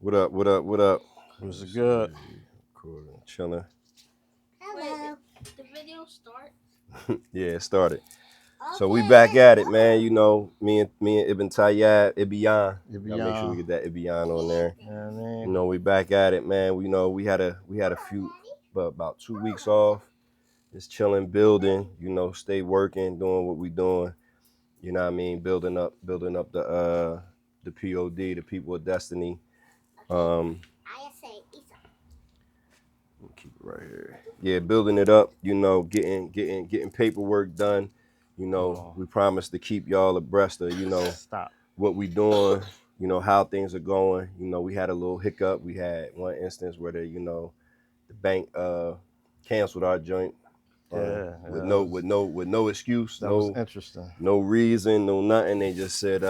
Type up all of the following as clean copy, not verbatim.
What up? What up? What up? Was Let's good. see. Recording, chilling. Hello. Wait, the video start? Yeah, it started. So we back at it, man. You know, me and Ibn Tayyad, Ibbyon. Gotta make sure we Ibbyon. get that Ibbyon on there. You know what I You mean? know, we back at it, man. We had a few, but about 2 weeks off. Just chilling, building. You know, stay working, doing what we doing. You know what I mean? Building up the POD, the people of destiny. Um, Keep it right here. Yeah, building it up. You know, getting paperwork done. You Hold know, on. we promise to keep y'all abreast of Stop. what we doing. How things are going. We had a little hiccup. We had one instance where the bank canceled our joint Yeah, with no excuse, that was no interesting. no reason, no nothing. They just said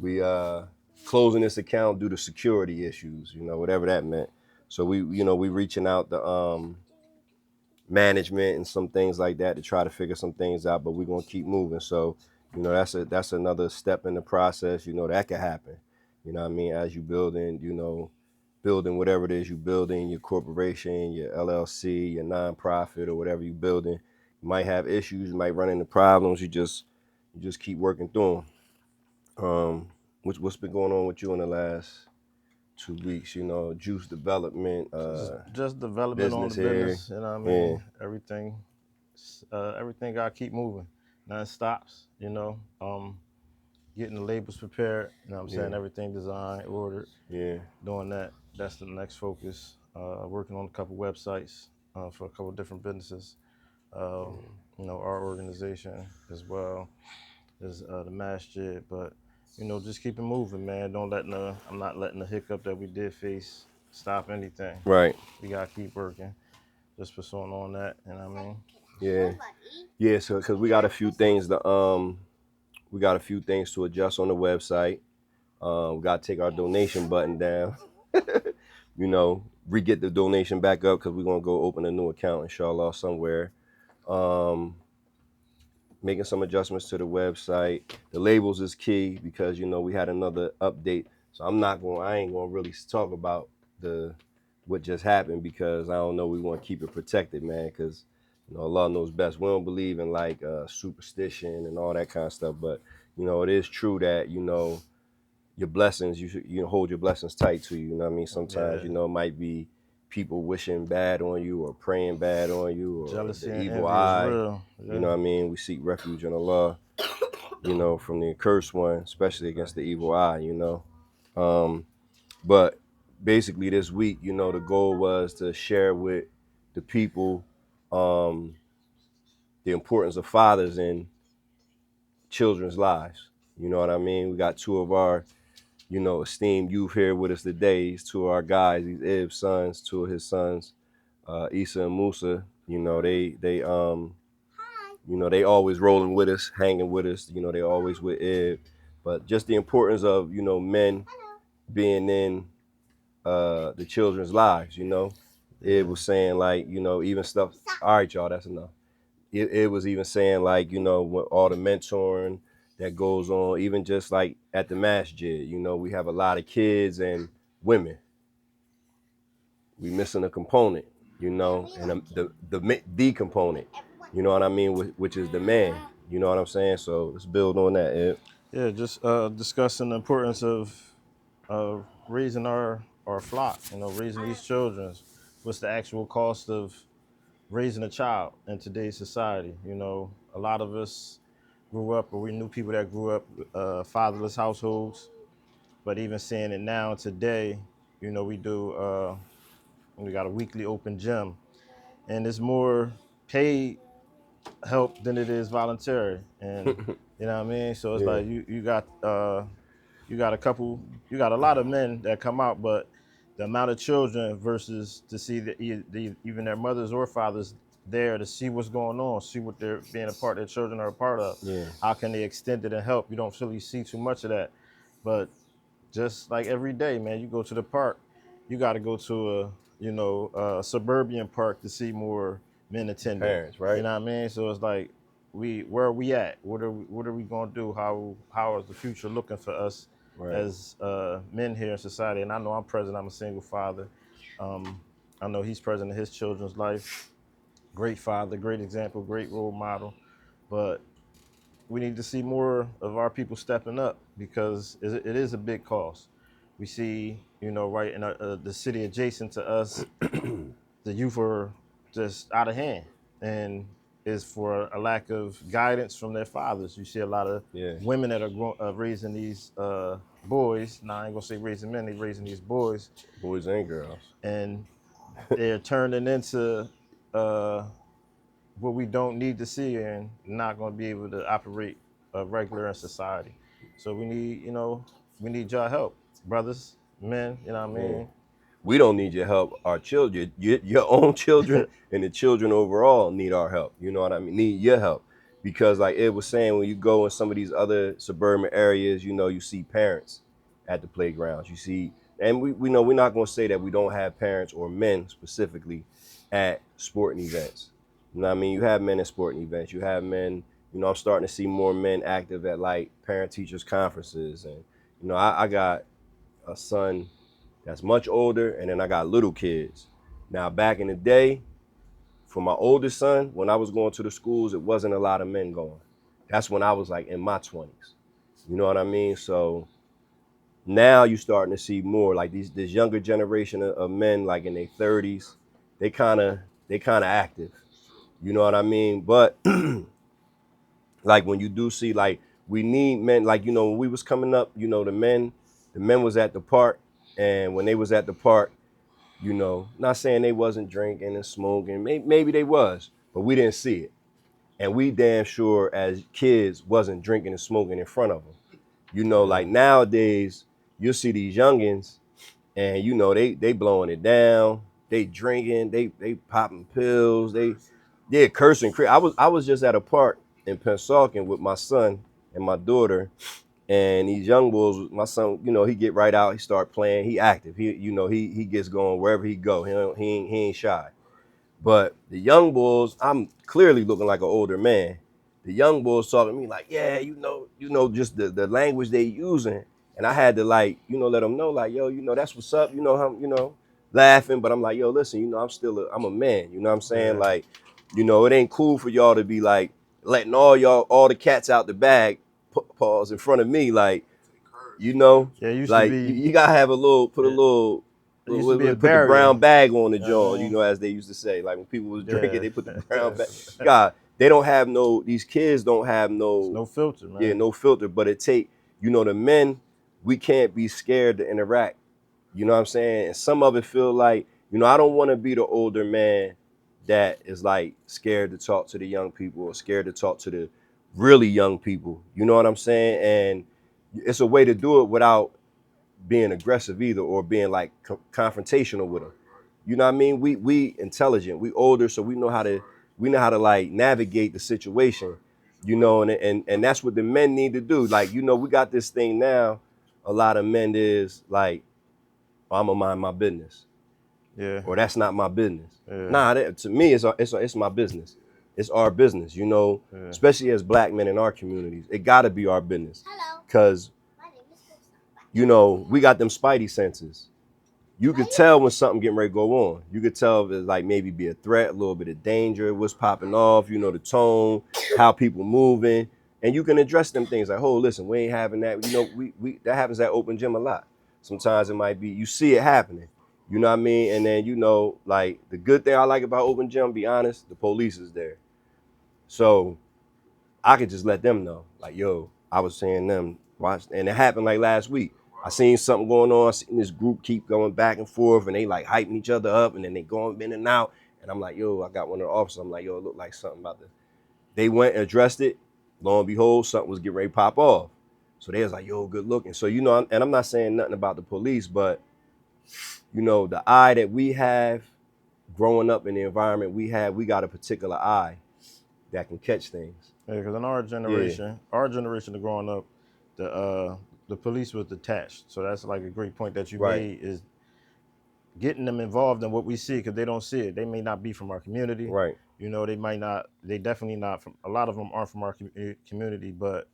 we closing this account due to security issues. Whatever that meant. So we reaching out to management and some things like that to try to figure some things out, but we're gonna keep moving. So, that's another step in the process. That could happen. What I mean, as you building whatever it is you building, your corporation, your LLC, your nonprofit, or whatever you building, you might have issues, you might run into problems. You just keep working through them. What's been going on with you in the last 2 weeks? Juice development, Just development on the business here. business. You know what I Yeah. mean? Everything got to keep moving. Nothing stops. Getting the labels prepared. You know what I'm saying? Yeah. Everything designed, ordered. Yeah. Doing that. That's the next focus. Working on a couple websites for a couple different businesses. Our organization as well as the masjid, but just keep it moving, man. I'm not letting the hiccup that we did face stop anything. Right. We gotta keep working, just pursuing on that. You know what I mean? Yeah. Yeah. So, because we got a few things to adjust on the website. We got to take our donation button down. Re-get the donation back up because we're gonna go open a new account, inshallah, somewhere. Um, Making some adjustments to the website. The labels is key because we had another update. So I ain't gonna really talk about the what just happened because I don't know. We want to keep it protected, man, because Allah knows best. We don't believe in like superstition and all that kind of stuff, but it is true that your blessings, you should hold your blessings tight to you. You know what I mean? Sometimes Yeah. it might be people wishing bad on you or praying bad on you or Jealousy the and evil envy is eye. real. You Yeah. know what I mean? We seek refuge in Allah, from the accursed one, especially against the evil eye. Um, but basically this week, the goal was to share with the people um, the importance of fathers in children's lives. You know what I mean? We got two of our esteemed youth here with us today. These two of our guys, these Ibb's sons, two of his sons, Issa and Musa. They always rolling with us, hanging with us. They always with Ib. But just the importance of men being in the children's lives. Ib Yeah. was saying like even stuff. All right, y'all, that's enough. It was even saying like with all the mentoring that goes on, even just like at the masjid. We have a lot of kids and women. We missing a component, and the component, what I mean, which is the man. You know what I'm saying? So let's build on that, Ed. Yeah. Just discussing the importance of raising our flock. Raising these children. What's the actual cost of raising a child in today's society? A lot of us grew up, or we knew people that grew up fatherless households. But even seeing it now today, we do. We got a weekly open gym, and it's more paid help than it is voluntary. And you know what I mean. So it's Yeah, like you got a lot of men that come out, but the amount of children versus to see that even their mothers or fathers there to see what's going on, see what they're being a part, their children are a part of. yeah, How can they extend it and help? You don't really see too much of that, but just like every day, man, you go to the park, you got to go to a suburban park to see more men attending. parents, You right? know what I mean? So it's like where are we at? What are we gonna do? How is the future looking for us Right. as men here in society. And I know I'm present. I'm a single father. I know he's present in his children's life. Great father, great example, great role model. But we need to see more of our people stepping up because it is a big cost. We see, right in the city adjacent to us, the youth are just out of hand, and is for a lack of guidance from their fathers. You see a lot of Yeah. women that are raising these boys. Now I ain't gonna say raising men; they raising these boys, Boys and girls. and they're turning into uh, what we don't need to see, and not going to be able to operate regular in society. So we need y'all help, brothers, men. You know what I Yeah. mean? We don't need your help. Our children, your own children, and the children overall need our help. You know what I mean? Need your help because, like Ed was saying, when you go in some of these other suburban areas, you see parents at the playgrounds. You see, and we know we're not going to say that we don't have parents or men specifically at sporting events. You know what I mean? You have men at sporting events. You have men. I'm starting to see more men active at like parent teachers conferences, and I got a son that's much older, and then I got little kids. Now, back in the day, for my oldest son, when I was going to the schools, it wasn't a lot of men going. That's when I was like in my 20s. You know what I mean? So now you're starting to see more like this younger generation of men, like in their 30s. They kind of active. You know what I mean? But like when you do see like we need men, like when we was coming up, the men was at the park, and when they was at the park, not saying they wasn't drinking and smoking. Maybe they was, but we didn't see it. And we damn sure as kids wasn't drinking and smoking in front of them. Yeah, Like nowadays, you'll see these youngins, and they blowing it down. They drinking. They popping pills. They cursing. I was just at a park in Pensauken with my son and my daughter, and these young bulls, my son, he get right out, he start playing, he active, he gets going wherever he go. He ain't shy. But the young bulls, I'm clearly looking like an older man. The young bulls talking to me like, yeah, just the language they using. And I had to like, let them know like, yo, that's what's up, how, laughing. But I'm like, yo, listen, I'm a man, you know what I'm saying? yeah, Like, it ain't cool for y'all to be like letting all the cats out the bag, pause in front of me, like, you know, yeah. It used to like you, be, you gotta have put a it, little, it used to be a put the barrier. brown bag on the You know what jaw, I mean? as they used to say. Like when people was drinking, Yeah. they put the brown bag. God, they don't have these kids don't have It's no, no filter, yeah, man. no filter. But it take, the men, we can't be scared to interact. You know what I'm saying? And some of it feel like, I don't want to be the older man that is like scared to talk to the young people or scared to talk to the really young people. You know what I'm saying? And it's a way to do it without being aggressive either or being like confrontational with them. You know what I mean? We intelligent, we older, so we know how to like navigate the situation. And that's what the men need to do. Like we got this thing now. A lot of men is like, oh, I'm gonna mind my business, Yeah, or that's not my business. yeah, Nah, to me, it's my business. It's our business. yeah, Especially as black men in our communities, it got to be our business. Hello. Cause My name is Krista. we got them spidey senses. You could tell when something getting ready to go on. You could tell if it's like maybe be a threat, a little bit of danger, what's popping off, the tone, how people moving. And you can address them things like, oh, listen, we ain't having that. We that happens at open gym a lot. Sometimes it might be, you see it happening. You know what I mean? And then, like the good thing I like about open gym, be honest, the police is there. So I could just let them know, like, yo, I was saying them watch, and it happened like last week. I seen something going on. I seen this group keep going back and forth, and they like hyping each other up, and then they going in and out. And I'm like, yo, I got one of the officers. I'm like, yo, it looked like something about this. They went and addressed it. Lo and behold, something was getting ready to pop off. So they was like, yo, good looking. So and I'm not saying nothing about the police, but the eye that we have growing up in the environment we got a particular eye that can catch things. yeah. Because in Yeah, our generation of growing up, the police was detached. So that's like a great point that you right, made, is getting them involved in what we see, because they don't see it. They may not be from our community. right. They might not. They definitely not from. A lot of them aren't from our community, but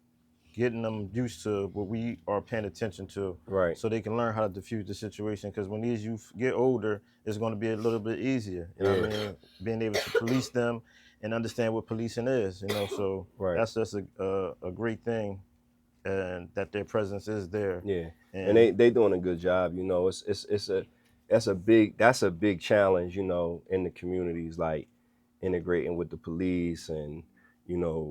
getting them used to what we are paying attention to, Right. so they can learn how to diffuse the situation. Because when these youth get older, it's going to be a little bit easier. You know what I mean? Being able to police them and understand what policing is. You know, so Right. that's just a great thing, and that their presence is there. Yeah. And And they doing a good job. You know, that's a big challenge. You know, in the communities, like integrating with the police and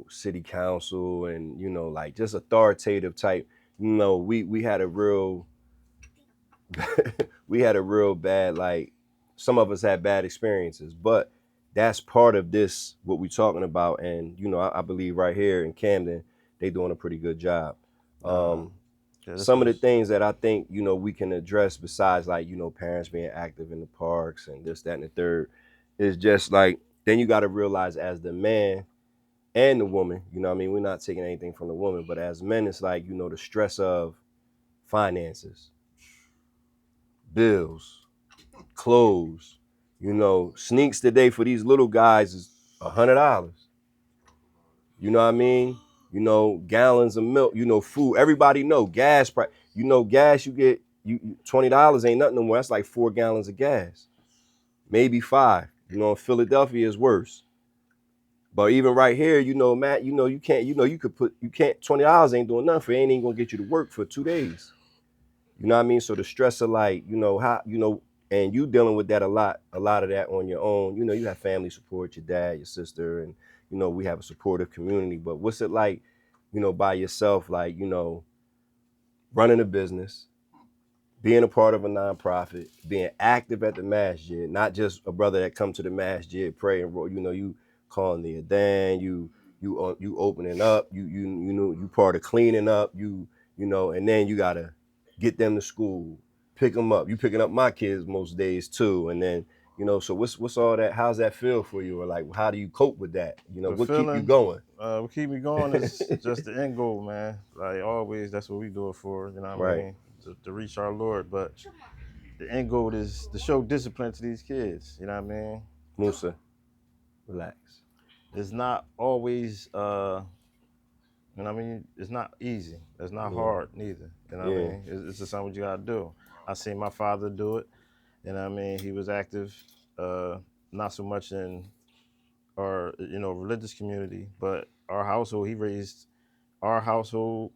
city council and like just authoritative type. We had a real we had a real bad, like, some of us had bad experiences, but that's part of this what we're talking about. And I believe right here in Camden they doing a pretty good job. uh, yeah, this Some of the was things that I think we can address, besides like parents being active in the parks and this, that, and the third, is just like, then you got to realize, as the man and the woman, what I mean, we're not taking anything from the woman, but as men, it's like the stress of finances, bills, clothes. Sneaks today for these little guys is $100. You know what I mean? Gallons of milk. Food. Everybody know gas price. Gas, you get $20 ain't nothing no more. That's like 4 gallons of gas, maybe 5. In Philadelphia is worse. But even right here, Matt, you can't. You can't. $20 ain't doing nothing. It ain't even gonna get you to work for 2 days. You know what I mean? So the stress of, like, how, and you dealing with that a lot of that on your own. You have family support, your dad, your sister, and we have a supportive community. But what's it like, by yourself, like, running a business, being a part of a nonprofit, being active at the masjid, not just a brother that come to the masjid, pray and roll. You calling the adhan, you opening up, you part of cleaning up, and then you gotta get them to school, pick them up. You picking up my kids most days too, and then so what's all that? How's that feel for you, or like how do you cope with that? the What keep you feeling. going? What keep me going is just the end goal, man. Like always, that's what we do it for. You know what I Right, mean? To reach our Lord. But the end goal is to show discipline to these kids. You know what I mean? Musa, relax. It's not always, you know what I mean? It's not easy. It's not Yeah, hard neither. You know what I yeah, mean? It's just something you gotta do. I seen my father do it. You know what I mean? He was active, not so much in our religious community, but our household. He raised our household,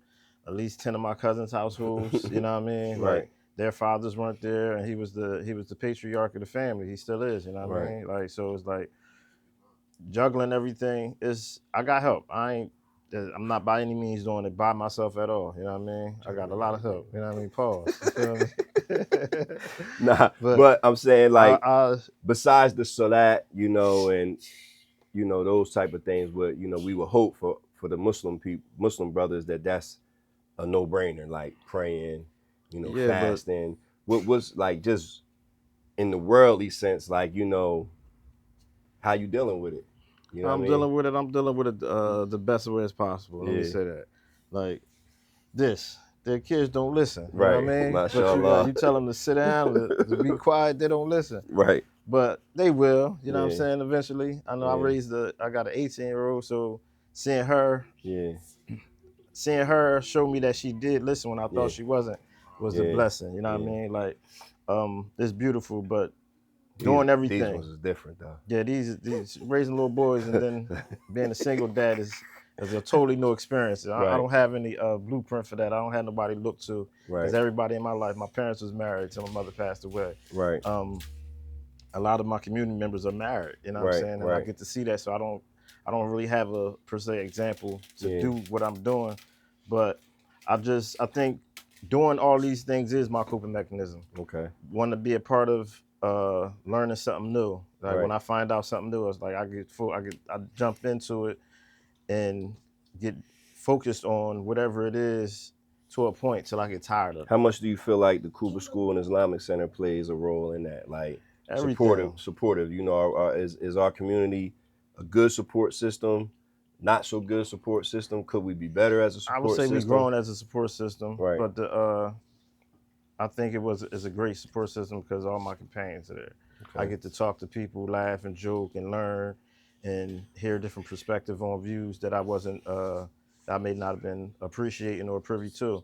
at least 10 of my cousins' households. You know what I mean? Like right, their fathers weren't there, and he was the patriarch of the family. He still is. You know what I right. mean? Like, so it's like juggling everything. I got help. I'm not by any means doing it by myself at all. You know what I mean? I got a lot of help. You know what I mean? Pause. You feel me? Nah, But but I'm saying, I, like, I besides the salat, and those type of things, but we would hope for the Muslim brothers, that's a no brainer, like praying, yeah, but fasting. What was, like, just in the worldly sense, like, how you dealing with it? You know what I I'm mean? dealing with it. I'm dealing with it the best way as possible. Let me Yeah. say that. Like this, their kids don't listen. You know what Right. I mean? But Mashallah. you tell them to sit down, to be quiet. They don't listen. Right. But they will. You know what I'm Yeah. saying? Eventually, I know Yeah. I got an 18-year-old, so seeing her Yeah. show me that she did listen when I Yeah. thought she wasn't was a Yeah. blessing. You know what I Yeah. mean? Like, it's beautiful, but These doing these everything. ones is different though. Yeah, these raising little boys and then being a single dad is a totally new experience. I Right. don't have any blueprint for that. I don't have nobody to look to, because Right. everybody in my life, my parents was married till my mother passed away. Right. A lot of my community members are married. You know what I'm Right. saying? And I Right. get to see that, so I don't really have a per se example to Yeah. do what I'm doing, but I think doing all these things is my coping mechanism. Okay. Want to be a part of learning something new. Like when Right. I find out something new, it's like I jump into it and get focused on whatever it is to a point till I get tired of How much do you feel like the Cuba School and Islamic Center plays a role in that? Like, everything. supportive. Is our community a good support system? Not so good support system? Could we be better as a I would support say we system? growing as a support system, Right. but I think it's a great support system because all my companions are there. I Okay. get to talk to people, laugh and joke and learn and hear different perspective on views that I wasn't I may not have been appreciating or privy to.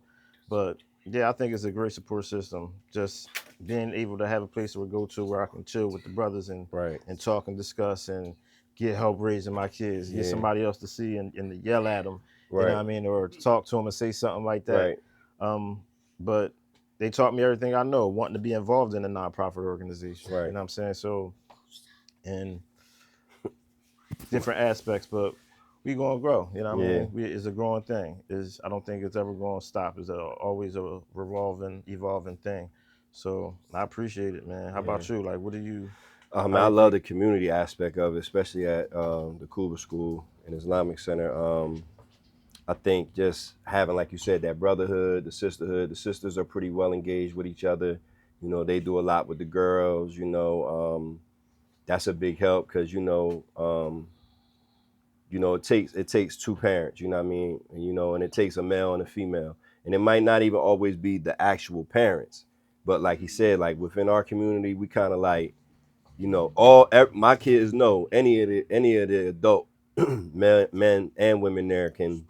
But yeah, I think it's a great support system. Just being able to have a place to go to where I can chill with the brothers Right. and talk and discuss and get help raising my kids, get Yeah. somebody else to see and to yell at them, you know Right. what I mean, or to talk to them and say something like that. Right. But they taught me everything I know, wanting to be involved in a nonprofit organization. You Right. know what I'm saying? So, in different aspects, but we gonna grow. You know what I Yeah. mean? It's a growing thing. I don't think it's ever gonna stop. Always a revolving, evolving thing. So I appreciate it, man. How Yeah. about you? Like, what do you? Man, How I you love think? the community aspect of it, especially at the Kuba School and Islamic Center. I think just having, like you said, that brotherhood, the sisterhood. The sisters are pretty well engaged with each other. You know, they do a lot with the girls. That's a big help because it takes two parents. You know what I mean? And it takes a male and a female, and it might not even always be the actual parents, but like he said, like within our community, we kind of like my kids know any of the adult men and women there can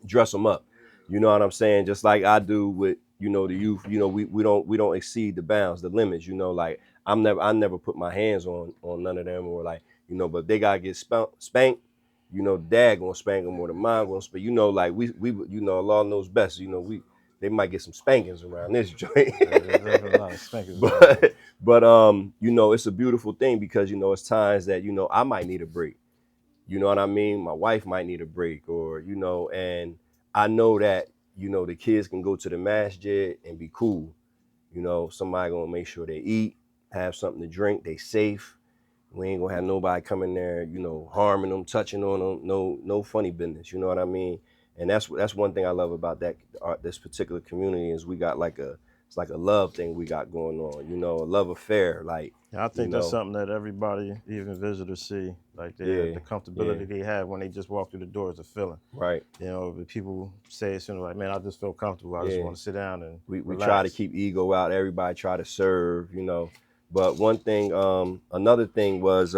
dress them up. You know what I'm saying? Just like I do with the youth. We don't exceed the bounds, the limits. Like I never put my hands on none of them or like but they gotta get spanked. Dad gonna spank them or the mom gonna spank. Like we Allah knows best. They might get some spankings around this joint. There's definitely a lot of spankers around here. but it's a beautiful thing because it's times that I might need a break. You know what I mean? My wife might need a break, or and I know that the kids can go to the masjid and be cool. Somebody gonna make sure they eat, have something to drink, they safe. We ain't gonna have nobody coming there, harming them, touching on them. No funny business. You know what I mean? And that's one thing I love about this particular community is we got it's like a love thing we got going on. A love affair. Like Yeah, I you think that's know, something that everybody, even visitors, see. Like yeah, the yeah, comfortability they have when they just walk through the door is a feeling. right. The people say it's like, man, I just feel comfortable. I just Yeah. want to sit down and We try to relax. keep ego out. Everybody try to serve. But one thing, another thing was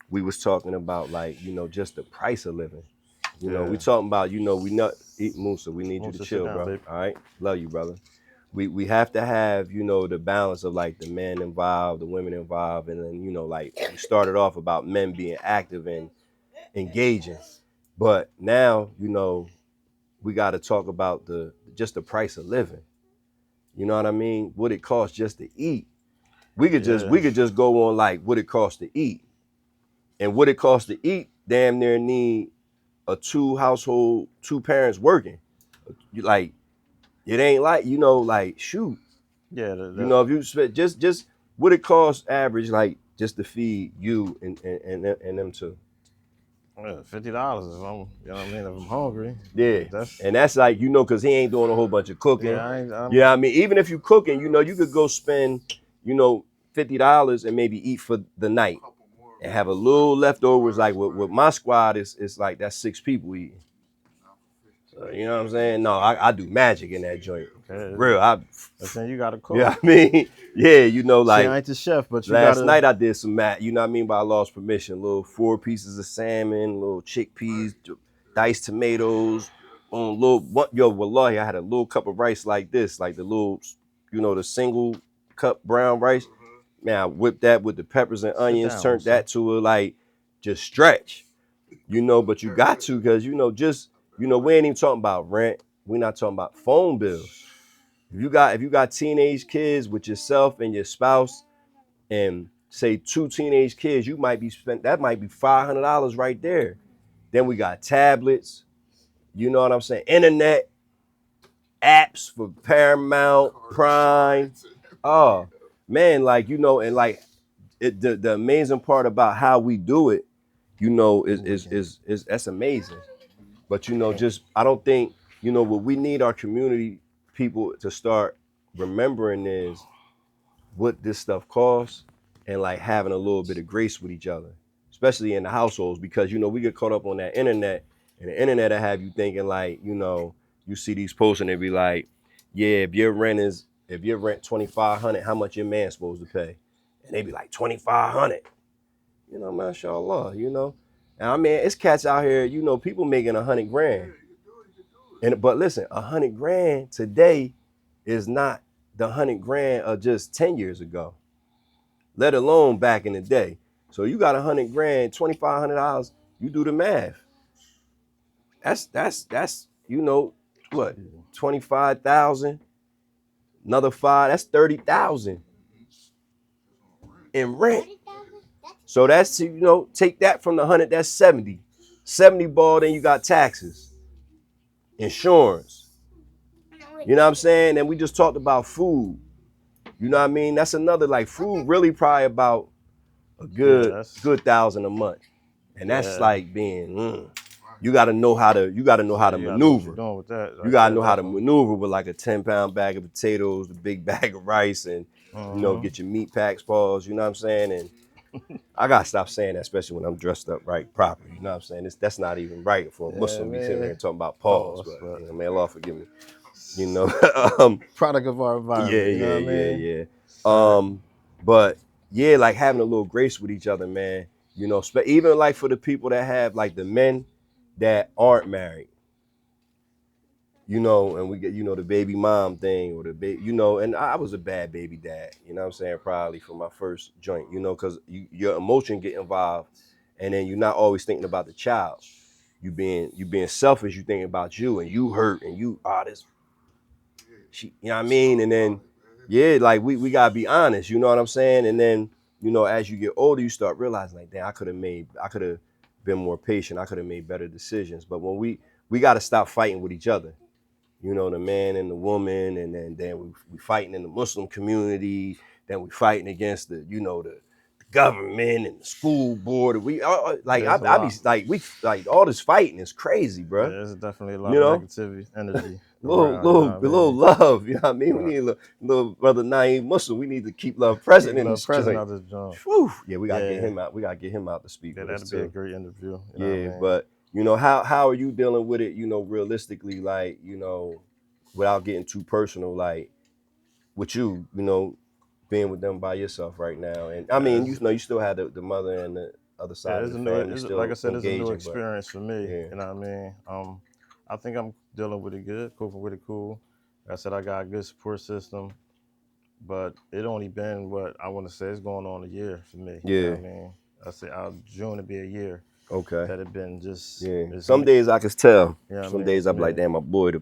we was talking about like just the price of living. We Yeah. talking about we not eat Musa. We need you to Most to sit chill, down, bro. babe. All right, love you, brother. We have to have the balance of like the men involved, the women involved, and then like we started off about men being active and engaging, but now we got to talk about the price of living. You know what I mean? What it costs just to eat. We could just Yeah. we could just go on like what it costs to eat, and what it costs to eat. Damn near need a two parents working. Like it ain't like like shoot. Yeah. If you spend just what it costs average like just to feed you and them two. $50 if I'm, you know what I mean, if I'm hungry. Yeah, That's and that's like because he ain't doing a whole bunch of cooking. yeah. I ain't. Yeah, I mean even if you cooking, you could go spend $50 and maybe eat for the night and have a little leftovers. Like with my squad, it's like that's 6 people eating. You know what I'm saying? No, I do magic in that joint. For Okay. real. But then you gotta Yeah, cook. I mean, yeah, See, like I ain't the chef, but you last gotta. night I did some mat. You know what I mean? By Law's permission, little 4 pieces of salmon, little chickpeas, diced tomatoes, on little what? Yo, wallahi, I had a little cup of rice like this, like the little, the single cup brown rice. Man, I whipped that with the peppers and Sit onions, down, turned Musa. that to a like just stretch. But you got to because just we ain't even talking about rent. We're not talking about phone bills. If you got teenage kids with yourself and your spouse and say 2 teenage kids, that might be $500 right there. Then we got tablets, you know what I'm saying? Internet, apps for Paramount, Prime. Oh man, like and like the amazing part about how we do it, is that's amazing. But just I don't think what we need our community people to start remembering is what this stuff costs and like having a little bit of grace with each other, especially in the households, because we get caught up on that internet, and the internet will have you thinking like you see these posts and they be like, yeah, if your rent 2,500, how much your man supposed to pay? And they be like 2,500, mashallah, and I mean it's cats out here, people making 100 grand. But listen, 100 grand today is not the 100 grand of just 10 years ago, let alone back in the day. So you got 100 grand, $2,500. You do the math. That's what, 25,000, another five. That's 30,000 in rent. So that's take that from the 100. That's 70 ball. Then you got taxes, insurance. You know what I'm saying? And we just talked about food. You know what I mean? That's another, like, food really probably about a good 1,000 a month, and that's like being. You got to know how to. You got to know how to maneuver. Doing with that, you got to know how to maneuver with like a 10-pound bag of potatoes, the big bag of rice, and get your meat packs, pause. You know what I'm saying? And I gotta stop saying that, especially when I'm dressed up right properly. You know what I'm saying? That's not even right for a Muslim to be sitting there talking about pause. But may Allah forgive me. Product of our environment. Yeah. But yeah, like having a little grace with each other, man. Even like for the people that have, like, the men that aren't married. And we get, the baby mom thing, or the baby, and I was a bad baby dad, you know what I'm saying, probably for my first joint, because your emotion get involved, and then you're not always thinking about the child. You being selfish, you thinking about you, and you hurt, and this, she, you know what I mean? And then, yeah, like we gotta be honest, you know what I'm saying? And then, as you get older, you start realizing, like, damn, I could have been more patient, I could have made better decisions. But when we gotta stop fighting with each other. The man and the woman, and then we fighting in the Muslim community, then we fighting against the government and the school board. We like I be like all this fighting is crazy, bro. Yeah, there's definitely a lot of negativity, energy. little love, you know what I mean? We need a little brother Naeem Muslim. We need to keep love present in this joint. Yeah, we gotta get him out. We gotta get him out to speak. Yeah, that'd be a great interview. But how are you dealing with it? Realistically, like, without getting too personal, like with you, being with them by yourself right now. And I mean, you still had the mother and the other side of the family still. Like I said, it's a new engaging, experience for me. You know what I mean? I think I'm dealing with it good, coping with it cool. Like I said, I got a good support system, but it only been what I want to say, it's going on a year for me. Yeah. You know what I mean? I say June to be a year. Okay. That it been just. Yeah. Some days I can tell. Some days I'm like, damn, my boy,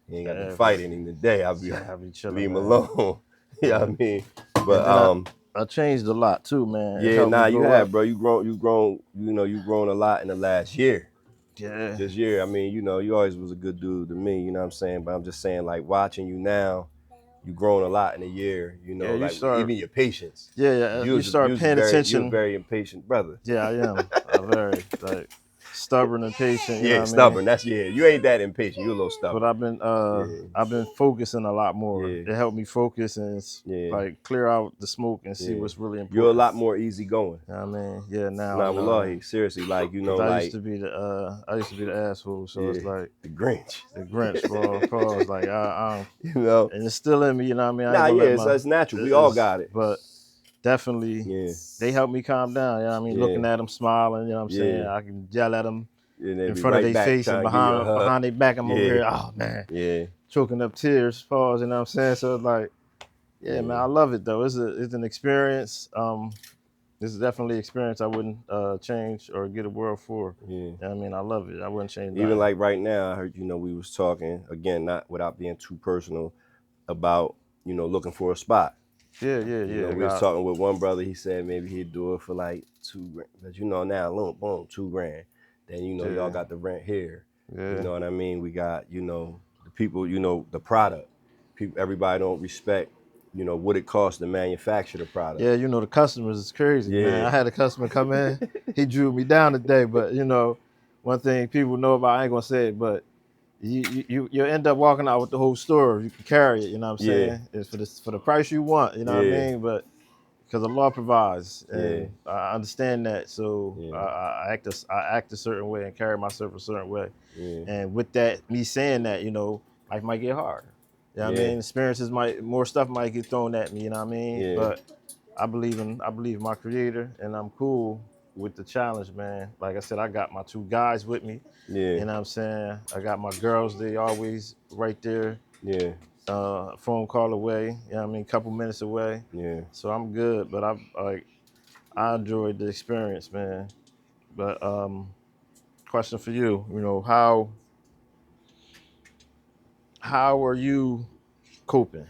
he ain't got to fight any today. I'll be chilling, leave him alone. You know what I mean? But I changed a lot too, man. Yeah, you have, bro. You grown. You grown a lot in the last year. Yeah. This year, I mean, you always was a good dude to me. You know what I'm saying? But I'm just saying, like, watching you now, you grown a lot in a year. Even your patience. Yeah. You start paying attention. You're a very impatient brother. Yeah, I am. I'm very stubborn and patient. You know what stubborn. I mean? That's you ain't that impatient. You're a little stubborn. But I've been focusing a lot more. Yeah. It helped me focus and like clear out the smoke and see what's really important. You're a lot more easygoing. You know what I mean? Yeah, now. Nah, wallahi, seriously, like I used to be the asshole, so it's like the Grinch. The Grinch, bro. It's like and it's still in me. You know what I mean? It's natural. We all got it. But definitely, they help me calm down. You know what I mean? Looking at them, smiling. You know what I'm saying? I can yell at them in front of their face and behind their back. I'm over here. Oh man, choking up tears. Pause. You know what I'm saying? So it's like, man, I love it though. It's an experience. This is definitely an experience I wouldn't change or get a world for. Yeah. You know what I mean? I love it. I wouldn't change. Even like right now, I heard we was talking again, not without being too personal, about looking for a spot. Yeah. We was talking with one brother. He said maybe he'd do it for like $2 grand. But now, boom, $2 grand. Then y'all got the rent here. Yeah. You know what I mean? We got the people. The product. Everybody don't respect. What it costs to manufacture the product. Yeah, the customers is crazy, man. I had a customer come in. He drew me down today, but one thing people know about, I ain't gonna say it, but you end up walking out with the whole store. You can carry it, you know what I'm saying? It's for the price you want, you know what I mean? But because the law provides, and I understand that, so I act a certain way and carry myself a certain way. And with that, me saying that, life might get harder. You know what I mean? Experiences more stuff might get thrown at me, you know what I mean? But I believe in my creator, and I'm cool with the challenge, man. Like I said, I got my 2 guys with me. Yeah. You know what I'm saying? I got my girls, they always right there, Yeah. phone call away, you know what I mean, couple minutes away. Yeah. So I'm good, but I enjoyed the experience, man. But question for you, how are you coping?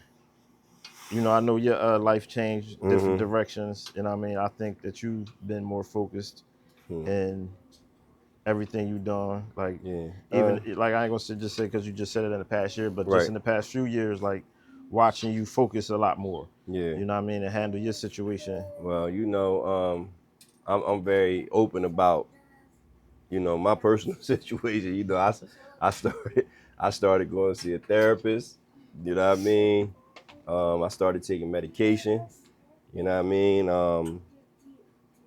I know your life changed different Mm-hmm. directions. You know what I mean? I think that you've been more focused Hmm. in everything you've done. Like, Yeah. even like I ain't gonna say just say because you just said it in the past year, but just Right. in the past few years, like watching you focus a lot more. Yeah. You know what I mean? And handle your situation. Well, I'm very open about, my personal situation. I started I started going to see a therapist. You know what I mean? I started taking medication. You know what I mean?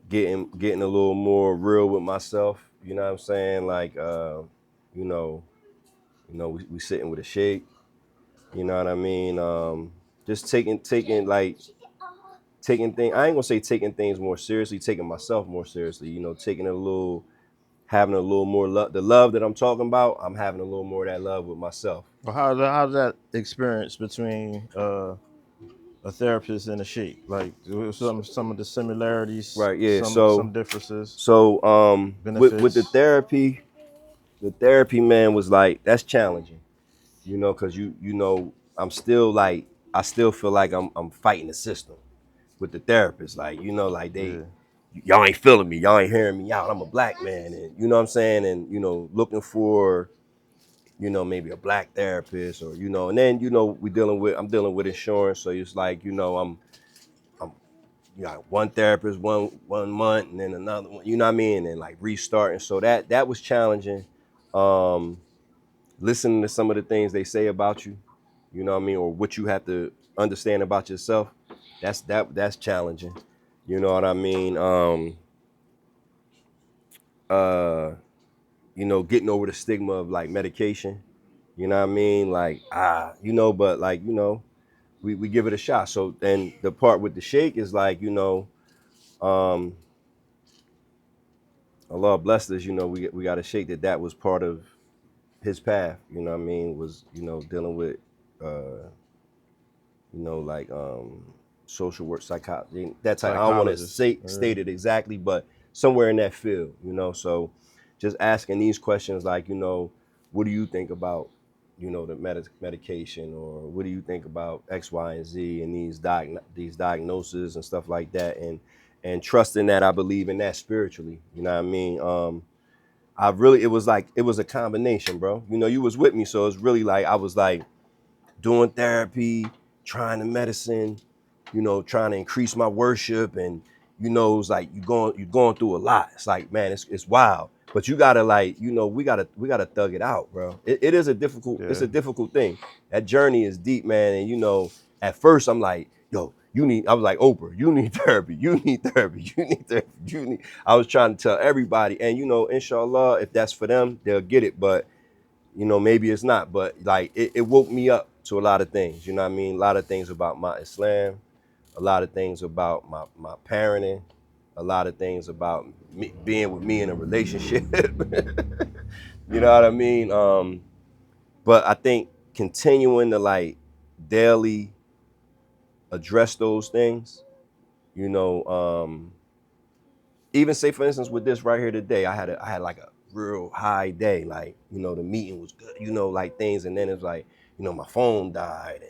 Getting a little more real with myself. You know what I'm saying? Like, you know, we sitting with a shake. You know what I mean? Just taking like taking things. I ain't gonna say taking things more seriously. Taking myself more seriously. Taking a little, having a little more love. The love that I'm talking about, I'm having a little more of that love with myself. Well, how's that experience between a therapist and a sheik? Like some of the similarities, Right. Yeah. some differences, With benefits. the therapy, man, was like, that's challenging. Because I'm still like, I still feel like I'm fighting the system with the therapist. Like, like Yeah. y'all ain't feeling me, y'all ain't hearing me out. I'm a black man, and you know what I'm saying, and looking for maybe a black therapist, or and then I'm dealing with insurance, so it's like I'm one therapist one month, and then another one, you know what I mean, and like restarting. So that was challenging. Um, Listening to some of the things they say about you, you know what I mean, or what you have to understand about yourself. That's challenging. You know what I mean? Uh, getting over the stigma of like medication. You know what I mean? Like, but like, we give it a shot. So then the part with the shake is like, um, Allah blessed us, we got a shake that was part of his path, you know what I mean, was, dealing with like social work, psychology, that type. I don't want to Psychologist. say Yeah. state it exactly, but somewhere in that field, So just asking these questions, like, what do you think about, the medication, or what do you think about X, Y, and Z, and these diagnoses and stuff like that, and trusting that I believe in that spiritually. You know what I mean? It was a combination, bro. You was with me, so it's really like I was like doing therapy, trying the medicine, trying to increase my worship, and it's like you're going through a lot. It's like, man, it's wild. But you gotta, like, we gotta thug it out, bro. It is it's Yeah. a difficult thing. That journey is deep, man. And at first I'm like, yo, I was like, Oprah, you need therapy, you need therapy, you need therapy, I was trying to tell everybody, and inshallah, if that's for them, they'll get it. But maybe it's not, but like it woke me up to a lot of things, you know what I mean? A lot of things about my Islam, a lot of things about my parenting, a lot of things about me being with me in a relationship. You know what I mean? But I think continuing to like daily address those things, you know, even say for instance with this right here today, I had like a real high day. Like, the meeting was good, like things, and then it's like, my phone died,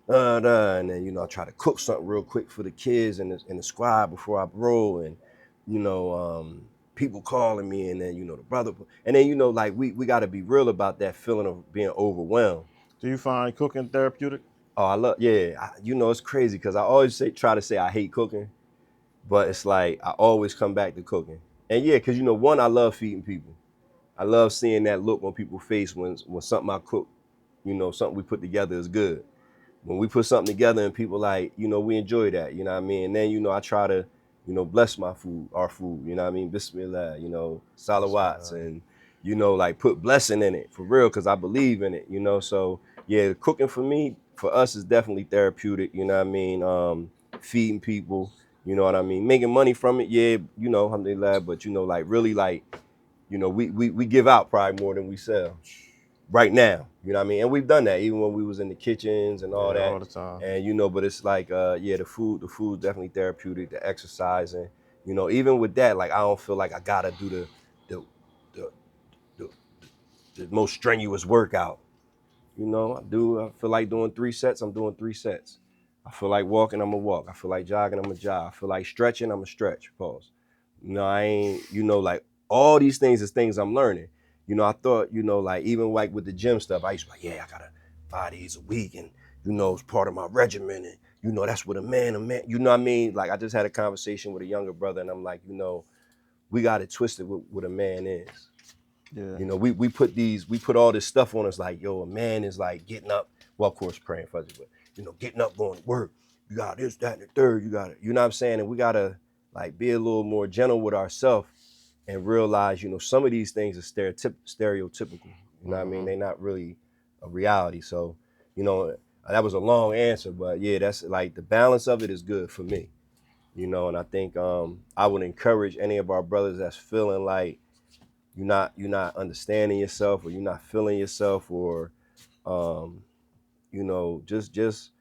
and then I try to cook something real quick for the kids and the squad before I roll, and you know, people calling me, and then the brother, and then like we got to be real about that feeling of being overwhelmed. Do you find cooking therapeutic? Oh, I love, yeah, it's crazy because I always try to say I hate cooking, but it's like I always come back to cooking. And yeah, because one, I love feeding people. I love seeing that look on people's face when something I cook, something we put together is good. When we put something together and people like, we enjoy that, you know what I mean? And then, I try to, bless our food, you know what I mean? Bismillah, salawats, Bismillah. and, like put blessing in it for real, because I believe in it. So yeah, cooking for me, for us, is definitely therapeutic, you know what I mean? Feeding people, You know what I mean? Making money from it, yeah, you know, alhamdulillah, but you know, like really like, you know, we give out probably more than we sell right now. You know what I mean? And we've done that even when we was in the kitchens and all Yeah, that. all the time. And you know, but it's like yeah, the food definitely therapeutic, the exercising, you know, even with that, like I don't feel like I gotta do the the, the, the most strenuous workout. You know, I feel like doing 3 sets, I'm doing 3 sets. I feel like walking, I'm gonna walk. I feel like jogging, I'm gonna jog. I feel like stretching, I'm gonna stretch. Pause. You know, I ain't, you know, like all these things is things I'm learning. You know, I thought, you know, like even like with the gym stuff, I used to be like, yeah, I gotta 5 days a week, and you know, it's part of my regimen, and you know, that's what a man, you know what I mean? Like I just had a conversation with a younger brother, and I'm like, you know, we got it twisted with what a man is. Yeah. You know, we put all this stuff on us like, yo, a man is like getting up, well, of course, praying fuzzy, but you know, getting up, going to work. You got this, that, and the third. You got it. You know what I'm saying? And we gotta like be a little more gentle with ourselves and realize, you know, some of these things are stereotypical. You know what I mean? They're not really a reality. So, you know, that was a long answer, but yeah, that's like the balance of it is good for me. You know, and I think I would encourage any of our brothers that's feeling like you're not understanding yourself, or you're not feeling yourself, or um, you know, just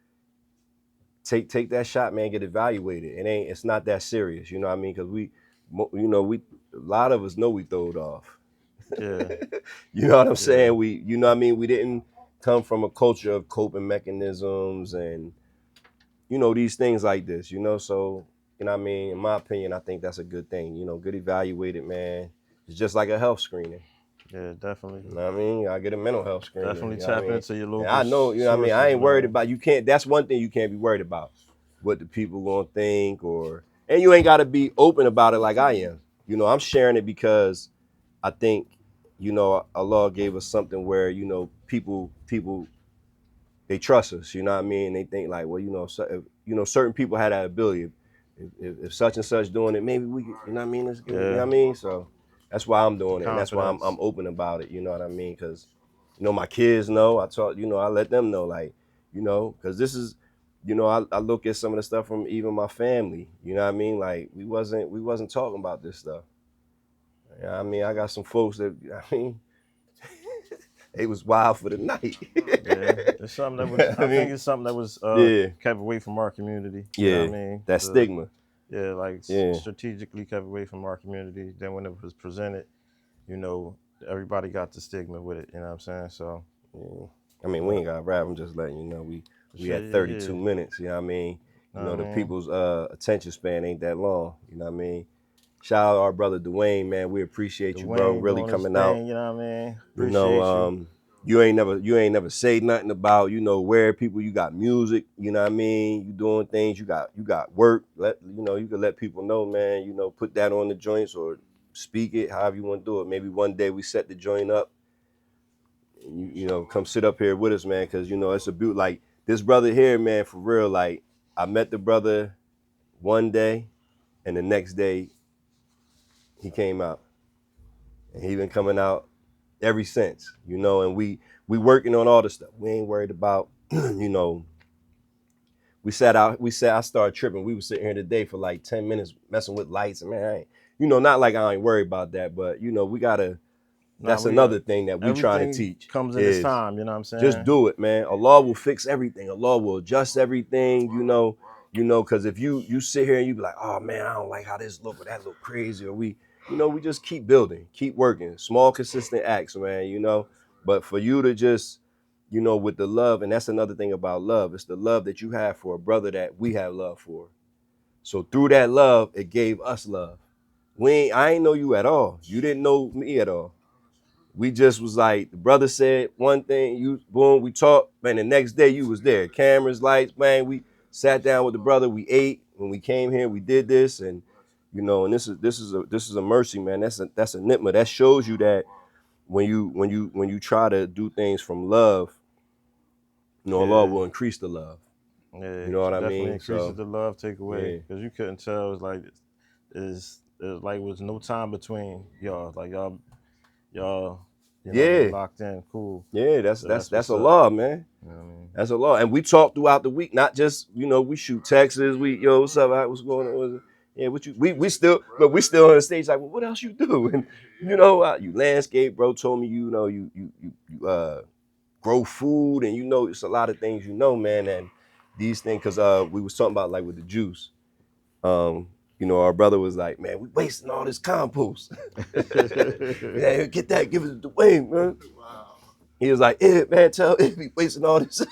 take that shot, man. Get evaluated. It's not that serious. You know what I mean? Because you know, a lot of us know we throwed off. Yeah. You know what I'm Yeah. saying? You know what I mean? We didn't come from a culture of coping mechanisms and you know these things like this. You know, so you know what I mean. In my opinion, I think that's a good thing. You know, good evaluated, man. It's just like a health screening. Yeah, definitely. You know what I mean? I get a mental health screening. Definitely You know what I tap mean? into your And local I know, you know what I mean? I sources, ain't worried man. about, you can't, that's one thing you can't be worried about. What the people gonna think, and you ain't gotta be open about it like I am. You know, I'm sharing it because I think, you know, Allah gave us something where, you know, people they trust us, you know what I mean? They think like, well, you know, you know, certain people had that ability. If such and such doing it, maybe we, you know what I mean? Let's get, you know Yeah. what I mean? So that's why I'm The doing it, and that's why I'm confidence. open about it. You know what I mean? Because you know my kids know. I talk, you know, I let them know, like, you know, because this is, you know, I look at some of the stuff from even my family. You know what I mean? Like we wasn't talking about this stuff. You know what I mean? I got some folks that I mean they was wild for the night. Yeah. It's something that You know was what I I think mean? it's something that was Yeah, kept away from our community. You know yeah, what I mean? that stigma. Yeah, like Yeah. strategically kept away from our community. Then when it was presented, you know, everybody got the stigma with it, you know what I'm saying? So Yeah. I mean, we but ain't got to rap. I'm just letting you know we shit, had yeah, 32 yeah. minutes. You know what I mean? You Know know what the I mean? people's attention span ain't that long. You know what I mean? Shout out our brother Dwayne, man. We appreciate you, bro. Dwayne Really doing his coming out. thing, you know what I mean? You know, Appreciate you. you ain't never say nothing about, you know, where people, you got music, you know what I mean? You doing things, you got work. You know, you can let people know, man, you know, put that on the joints or speak it, however you want to do it. Maybe one day we set the joint up and you know, come sit up here with us, man, because you know, it's a beaut like this brother here, man, for real. Like I met the brother one day and the next day he came out. And he been coming out ever since, you know, and we working on all the stuff. We ain't worried about, you know, I started tripping. We was sitting here today for like 10 minutes messing with lights, and man, I ain't, you know, not like I ain't worried about that, but you know, we gotta, Nah, that's we another thing that we trying to everything teach comes in its is time, you know what I'm just saying? do it, man. Allah will fix everything. Allah will adjust everything, you know, because if you sit here and you be like, oh man, I don't like how this look or that look crazy, or we just keep building, keep working, small consistent acts, man, you know. But for you to just, you know, with the love, and that's another thing about love, it's the love that you have for a brother that we have love for. So through that love, it gave us love. I ain't know you at all. You didn't know me at all. We just was like, the brother said one thing, you boom, we talked, man. The next day you was there. Cameras, lights, man. We sat down with the brother, we ate. When we came here, we did this, and you know, and this is a mercy, man. That's a nitma. That shows you that when you try to do things from love, you know, Allah Yeah. will increase the love. Yeah, You know what I definitely mean? increases So the love takeaway yeah, because you couldn't tell. It's like it was like was no time between y'all. Like y'all, You know what I Yeah. mean? Locked in, cool. Yeah, So that's what's a up. law, man. You know what I mean? That's a law. And we talk throughout the week, not just, we shoot texts. Yo, what's up? What's going on? Yeah, what you we still on the stage like, well, what else you do? And you landscape, bro, told me you grow food, and it's a lot of things, man. And these things, because we was talking about like with the juice. Our brother was like, man, we wasting all this compost. Yeah, get that, give it to Dwayne, man. Wow. He was like, yeah, man, tell Ib we wasting all this.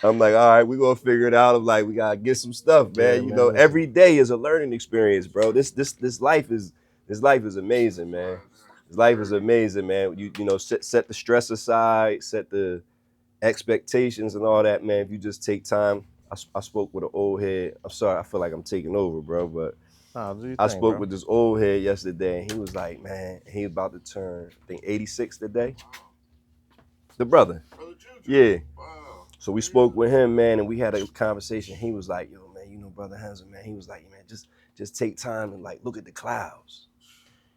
I'm like, all right, we gonna figure it out. I'm like, we gotta get some stuff, man. Yeah, man, Every day is a learning experience, bro. This life is amazing, man. This life is amazing, man. Set the stress aside, set the expectations and all that, man. If you just take time. I spoke with an old head. I'm sorry, I feel like I'm taking over, bro, but I spoke with this old head yesterday, and he was like, man, he about to turn, I think, 86 today. The brother. Yeah. Wow. So we spoke with him, man, and we had a conversation. He was like, yo, man, Brother Hamzah, man. He was like, man, just take time and like look at the clouds.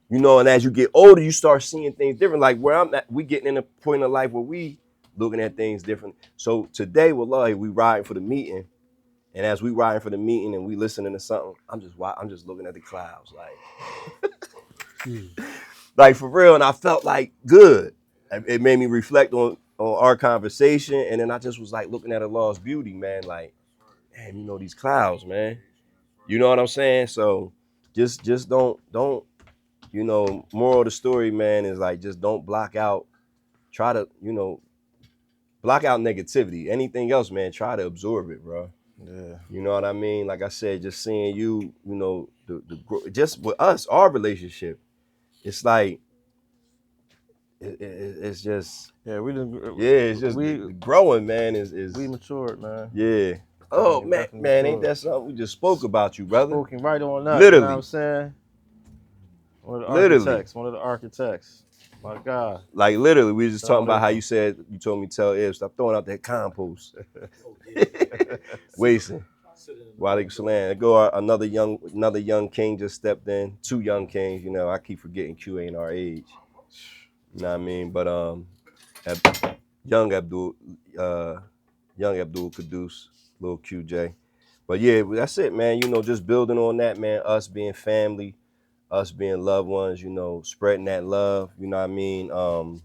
And as you get older, you start seeing things different. Like where I'm at, we getting in a point of life where we looking at things different. So today, wallahi, we riding for the meeting. And as we riding for the meeting and we listening to something, I'm just looking at the clouds, like for real. And I felt like good. It made me reflect on our conversation, and then I just was like looking at Allah's beauty, man. Like, damn, these clouds, man. You know what I'm saying? So just don't. Moral of the story, man, is like just don't block out. Try to block out negativity. Anything else, man, try to absorb it, bro. Yeah. You know what I mean? Like I said, just seeing just with us, our relationship, it's like it's just it's just growing, man. Is we matured, man. Yeah. Oh man, ain't that something we just spoke about you, brother? Spoken right on up. Literally. You know what I'm saying? One of the architects. My God. Like literally, we were just talking about how you told me tell Ib, stop throwing out that compost. Wasting. Walaikum salam. Go another young king just stepped in. 2 young kings. I keep forgetting Q ain't our age. You know what I mean? But young Abdul Qudus, little QJ. But yeah, that's it, man. Just building on that, man. Us being family, us being loved ones. Spreading that love. You know what I mean?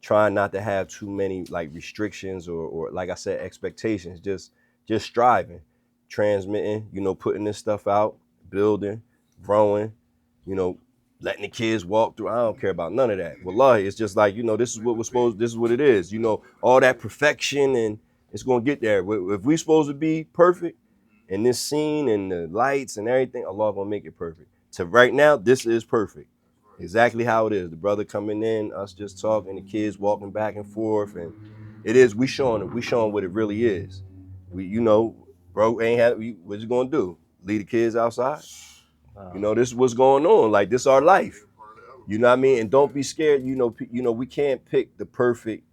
Trying not to have too many like restrictions or like I said, expectations. Just striving, transmitting. Putting this stuff out, building, growing. Letting the kids walk through. I don't care about none of that. Wallahi, it's just like, this is what we're supposed, this is what it is. All that perfection, and it's gonna get there. If we supposed to be perfect in this scene and the lights and everything, Allah gonna make it perfect. So right now, this is perfect. Exactly how it is. The brother coming in, us just talking, the kids walking back and forth, and it is, we showing what it really is. Bro ain't have, what you gonna do? Leave the kids outside? This is what's going on. Like, this our life. You know what I mean? And don't be scared. We can't pick the perfect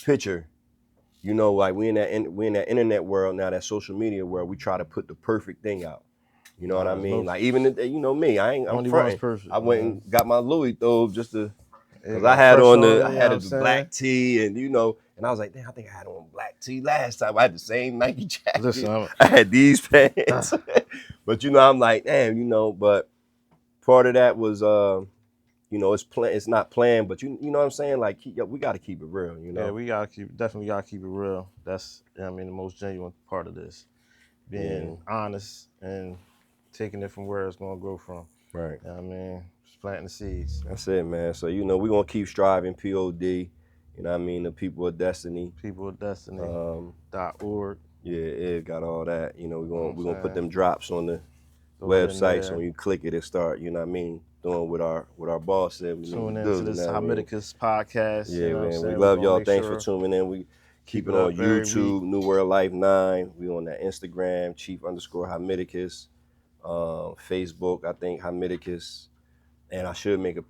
picture. Like we in that internet world now, that social media world. We try to put the perfect thing out. You know what I mean? Like even me, I'm fronting. Perfect, I went and got my Louis thobe just to, because I had on the black tee, and and I was like, damn, I think I had on black tee last time. I had the same Nike jacket. Listen, I had these pants. But I'm like, damn, but part of that was it's not planned, but you know what I'm saying? Like, we got to keep it real, Yeah, we definitely gotta keep it real. That's the most genuine part of this. Being honest and taking it from where it's gonna grow from. Right. You know what I mean? Just planting the seeds. That's it, man. So we're gonna keep striving, POD. You know what I mean? The People of Destiny. People of Destiny. .org. Yeah, it got all that. We're gonna put them drops on the website, so when you click it start, you know what I mean, doing what our boss said we Tune need in to to do. this Hamidicus podcast. Yeah, man. We love y'all. Thanks for tuning in. We keep it on YouTube, New World Life 9. We on that Instagram, Chief_Hamidicus. Facebook, I think Hamidicus. And I should make a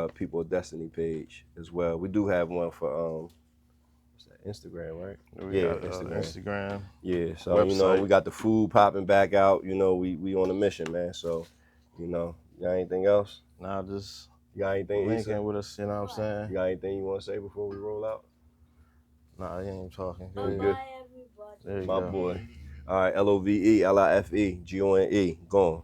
People of Destiny page as well. We do have one for what's that, Instagram, right? We got Instagram. Yeah, so website. We got the food popping back out. We on a mission, man. So, you got anything else? Nah, just You got anything, link Issa? in with us, you know what I'm You saying? got anything you want to say before we roll out? Nah, he ain't talking. Go You ahead. good? Bye, everybody. There you My go. boy. All right, LOVELIFE, GONE. Gone.